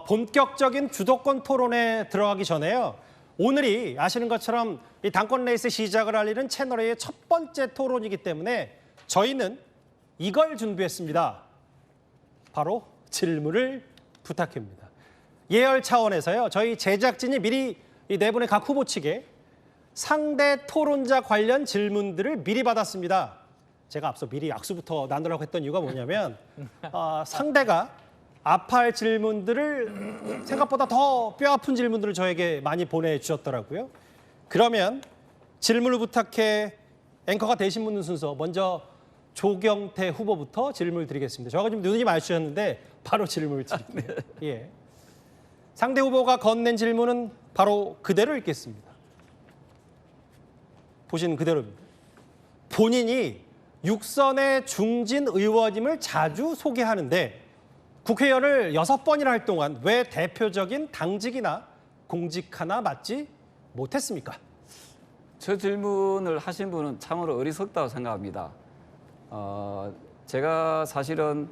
본격적인 주도권 토론에 들어가기 전에요. 오늘이 아시는 것처럼 이 당권 레이스 시작을 알리는 채널A의 첫 번째 토론이기 때문에 저희는 이걸 준비했습니다. 바로 질문을 부탁합니다. 예열 차원에서요. 저희 제작진이 미리 이 네 분의 각 후보 측에 상대 토론자 관련 질문들을 미리 받았습니다. 제가 앞서 미리 악수부터 나누려고 했던 이유가 뭐냐면 상대가 아파할 질문들을 생각보다 더 뼈아픈 질문들을 저에게 많이 보내주셨더라고요. 그러면 질문을 부탁해 앵커가 대신 묻는 순서 먼저 조경태 후보부터 질문을 드리겠습니다. 저가 좀 눈이 마주쳤는데 바로 질문을 드릴게요. 예. 상대 후보가 건넨 질문은 바로 그대로 읽겠습니다. 보시는 그대로입니다. 본인이 육선의 중진 의원임을 자주 소개하는데 국회의원을 6번이나 할 동안 왜 대표적인 당직이나 공직 하나 맡지 못했습니까? 저 질문을 하신 분은 참으로 어리석다고 생각합니다. 제가 사실은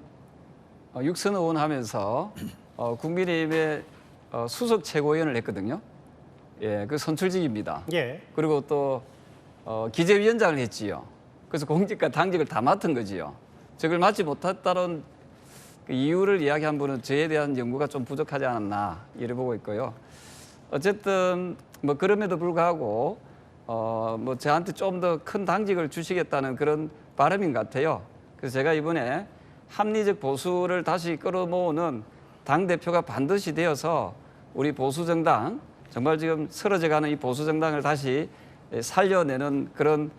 육선 의원 하면서 국민의힘의 수석 최고위원을 했거든요. 예, 그 선출직입니다. 예. 그리고 또 기재위원장을 했지요. 그래서 공직과 당직을 다 맡은 거지요. 저걸 맡지 못했다는 그 이유를 이야기한 분은 저에 대한 연구가 좀 부족하지 않았나 이래 보고 있고요. 어쨌든 뭐 그럼에도 불구하고 뭐 저한테 좀 더 큰 당직을 주시겠다는 그런 바람인 것 같아요. 그래서 제가 이번에 합리적 보수를 다시 끌어모으는 당 대표가 반드시 되어서 우리 보수 정당 정말 지금 쓰러져가는 이 보수 정당을 다시 살려내는 그런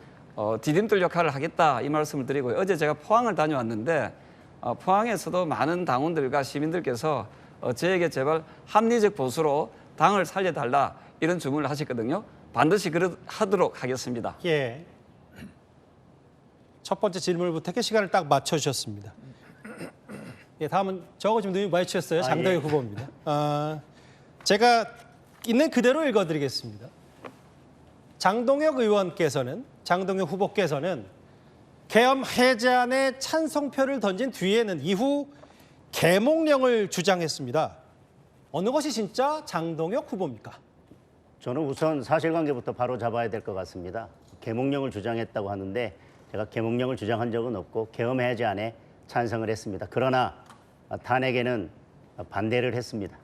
디딤돌 역할을 하겠다 이 말씀을 드리고요. 어제 제가 포항을 다녀왔는데 포항에서도 많은 당원들과 시민들께서 저에게 제발 합리적 보수로 당을 살려달라 이런 주문을 하셨거든요. 반드시 하도록 하겠습니다. 예. 첫 번째 질문을 부탁해 시간을 딱 맞춰주셨습니다. 예, 다음은 저거 좀 눈이 마주쳤어요. 장동혁 예. 후보입니다. 제가 있는 그대로 읽어드리겠습니다. 장동혁 후보께서는 계엄 해제안에 찬성표를 던진 뒤에는 이후 계몽령을 주장했습니다. 어느 것이 진짜 장동혁 후보입니까? 저는 우선 사실관계부터 바로 잡아야 될 것 같습니다. 계몽령을 주장했다고 하는데 제가 계몽령을 주장한 적은 없고 계엄 해제안에 찬성을 했습니다. 그러나 탄핵에는 반대를 했습니다.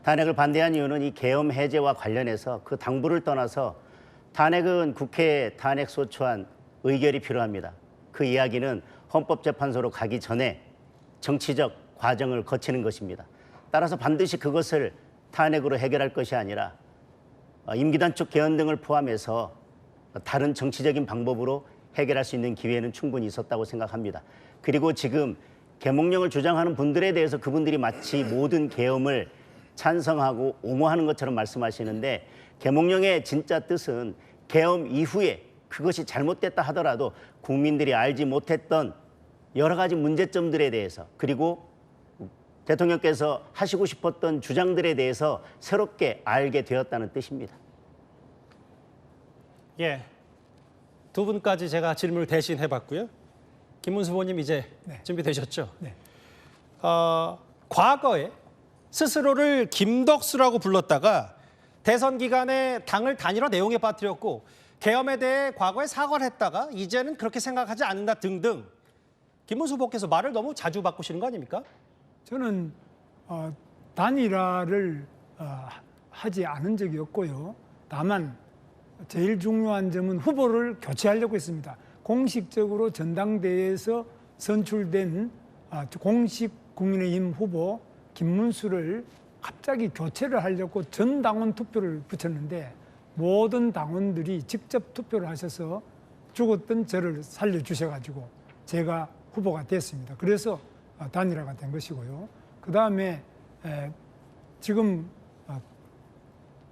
탄핵을 반대한 이유는 이 계엄 해제와 관련해서 그 당부를 떠나서 탄핵은 국회에 탄핵 소추안 의결이 필요합니다. 그 이야기는 헌법재판소로 가기 전에 정치적 과정을 거치는 것입니다. 따라서 반드시 그것을 탄핵으로 해결할 것이 아니라 임기단축 개헌 등을 포함해서 다른 정치적인 방법으로 해결할 수 있는 기회는 충분히 있었다고 생각합니다. 그리고 지금 계몽령을 주장하는 분들에 대해서 그분들이 마치 모든 계엄을 찬성하고 옹호하는 것처럼 말씀하시는데 계몽령의 진짜 뜻은 계엄 이후에 그것이 잘못됐다 하더라도 국민들이 알지 못했던 여러 가지 문제점들에 대해서 그리고 대통령께서 하시고 싶었던 주장들에 대해서 새롭게 알게 되었다는 뜻입니다. 예, 두 분까지 제가 질문을 대신 해봤고요. 김문수 후보님 이제 준비되셨죠? 네. 과거에 스스로를 김덕수라고 불렀다가 대선 기간에 당을 단일화 내용에 빠뜨렸고 계엄에 대해 과거에 사과를 했다가 이제는 그렇게 생각하지 않는다 등등 김문수 후보께서 말을 너무 자주 바꾸시는 거 아닙니까? 저는 단일화를 하지 않은 적이 없고요. 다만 제일 중요한 점은 후보를 교체하려고 했습니다. 공식적으로 전당대회에서 선출된 공식 국민의힘 후보 김문수를 갑자기 교체를 하려고 전 당원 투표를 붙였는데 모든 당원들이 직접 투표를 하셔서 죽었던 저를 살려주셔가지고 제가 후보가 됐습니다. 그래서 단일화가 된 것이고요. 그다음에 지금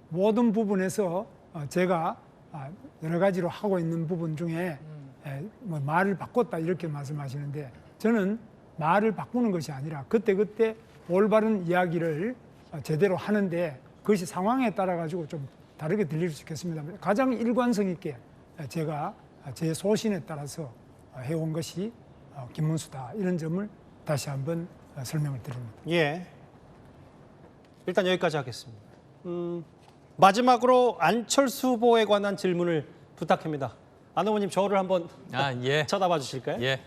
모든 부분에서 제가 여러 가지로 하고 있는 부분 중에 뭐 말을 바꿨다 이렇게 말씀하시는데 저는 말을 바꾸는 것이 아니라 그때그때 올바른 이야기를 제대로 하는데 그것이 상황에 따라 가지고 좀 다르게 들릴 수 있겠습니다. 가장 일관성 있게 제가 제 소신에 따라서 해온 것이 김문수다 이런 점을 다시 한번 설명을 드립니다. 예. 일단 여기까지 하겠습니다. 마지막으로 안철수 후보에 관한 질문을 부탁합니다. 안 후보님 저를 한번 예. 쳐다봐 주실까요? 예.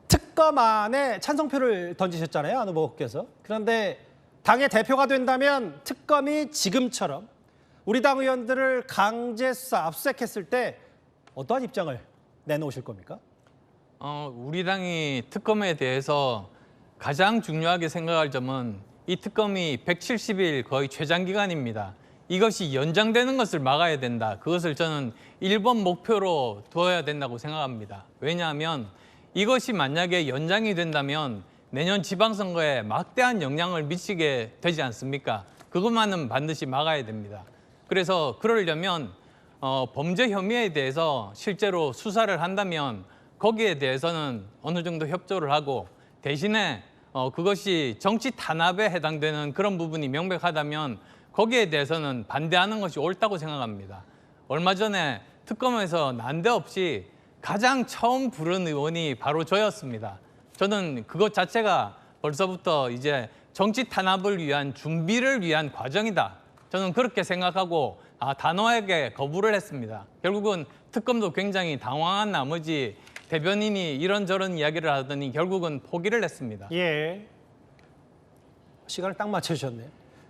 특검안에 찬성표를 던지셨잖아요, 안 후보께서. 그런데 당의 대표가 된다면 특검이 지금처럼 우리 당 의원들을 강제 수사, 압수수색했을 때 어떠한 입장을 내놓으실 겁니까? 우리 당이 특검에 대해서 가장 중요하게 생각할 점은 이 특검이 170일 거의 최장 기간입니다. 이것이 연장되는 것을 막아야 된다. 그것을 저는 1번 목표로 두어야 된다고 생각합니다. 왜냐하면 이것이 만약에 연장이 된다면 내년 지방선거에 막대한 영향을 미치게 되지 않습니까? 그것만은 반드시 막아야 됩니다. 그래서 그러려면 범죄 혐의에 대해서 실제로 수사를 한다면 거기에 대해서는 어느 정도 협조를 하고 대신에 그것이 정치 탄압에 해당되는 그런 부분이 명백하다면 거기에 대해서는 반대하는 것이 옳다고 생각합니다. 얼마 전에 특검에서 난데없이 가장 처음 부른 의원이 바로 저였습니다. 저는 그것 자체가 벌써부터 이제 정치 탄압을 위한 준비를 위한 과정이다. 저는 그렇게 생각하고 단호하게 거부를 했습니다. 결국은 특검도 굉장히 당황한 나머지 대변인이 이런저런 이야기를 하더니 결국은 포기를 했습니다. 예. 시간을 딱 맞춰주셨네요.